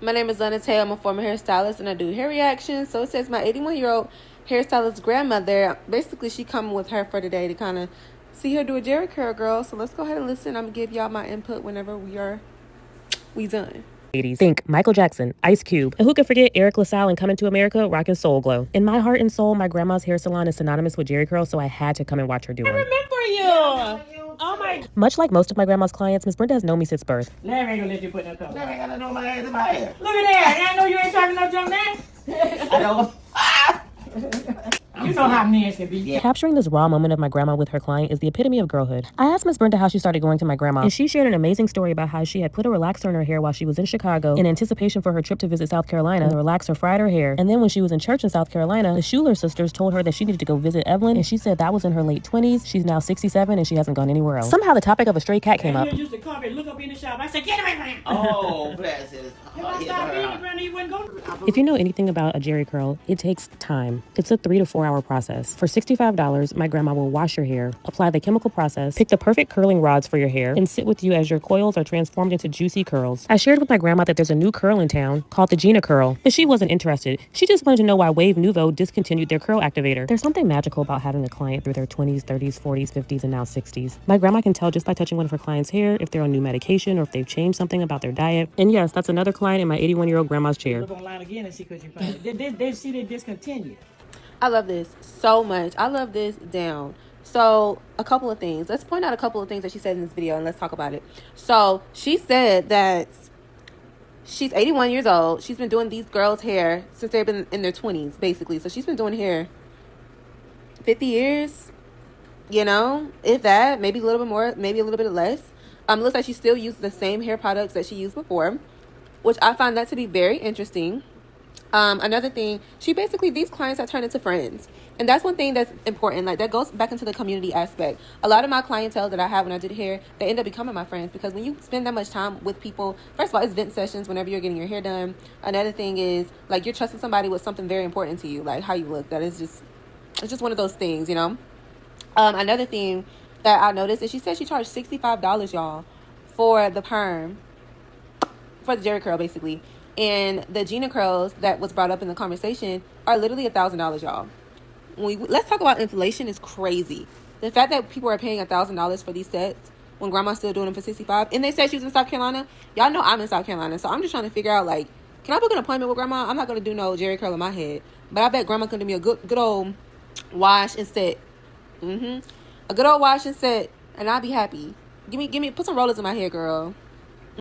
My name is Lana Tay. I'm a former hairstylist and I do hair reactions. So it says my 81-year-old hairstylist grandmother, basically she come with her for today to kind of see her do a Jheri curl, girl. So let's go ahead and listen. I'm going to give y'all my input whenever we done. Think Michael Jackson, Ice Cube, and who could forget Eric LaSalle and Coming to America, rockin' Soul Glow. In my heart and soul, my grandma's hair salon is synonymous with Jheri curl, so I had to come and watch her do one. I remember you. Oh my. Much like most of my grandma's clients, Miss Brenda has known me since birth. Larry ain't gonna let you put no color. Larry ain't got no my hands in my hair. Look at that. I know you ain't talking no junk man. I know. You know how men can be. Yeah. Capturing this raw moment of my grandma with her client is the epitome of girlhood. I asked Miss Brenda how she started going to my grandma, and she shared an amazing story about how she had put a relaxer in her hair while she was in Chicago in anticipation for her trip to visit South Carolina. The relaxer fried her hair, and then when she was in church in South Carolina, the Schuler sisters told her that she needed to go visit Evelyn, and she said that was in her late 20s. She's now 67, and she hasn't gone anywhere else. Somehow the topic of a stray cat came up. You used to come and look up in the shop. I said, get away from him. Oh, bless it. If I stopped being around, you wouldn't go. If you know anything about a Jheri curl, it takes time. It's a 3 to 4 hour process. For $65, my grandma will wash your hair, apply the chemical process, pick the perfect curling rods for your hair, and sit with you as your coils are transformed into juicy curls. I shared with my grandma that there's a new curl in town called the Gina curl, but she wasn't interested. She just wanted to know why Wave Nouveau discontinued their curl activator. There's something magical about having a client through their 20s, 30s, 40s, 50s, and now 60s. My grandma can tell just by touching one of her clients' hair if they're on new medication or if they've changed something about their diet. And yes, that's another client in my 81-year-old grandma's chair. Look online again and see what you find. They see they discontinued. I love this so much. I love this down. So a couple of things. Let's point out a couple of things that she said in this video and let's talk about it. So she said that she's 81 years old. She's been doing these girls' hair since they've been in their 20s, basically. So she's been doing hair 50 years, you know, if that, maybe a little bit more, maybe a little bit less. Looks like she still uses the same hair products that she used before, which I find that to be very interesting. Another thing, these clients have turned into friends. And that's one thing that's important. Like, that goes back into the community aspect. A lot of my clientele that I had when I did hair, they end up becoming my friends. Because when you spend that much time with people, first of all, it's vent sessions whenever you're getting your hair done. Another thing is, like, you're trusting somebody with something very important to you. Like, how you look. It's just one of those things, you know? Another thing that I noticed is she said she charged $65, y'all, for the perm. For the Jheri curl, basically. And the Gina curls that was brought up in the conversation are literally $1,000, y'all. Let's talk about inflation is crazy. The fact that people are paying $1,000 for these sets when grandma's still doing them for $65, and they said she was in South Carolina. Y'all know I'm in South Carolina, so I'm just trying to figure out, like, can I book an appointment with grandma? I'm not gonna do no Jheri curl in my head, but I bet grandma can do me a good old wash and set. A good old wash and set, and I'll be happy. Give me, put some rollers in my hair, girl.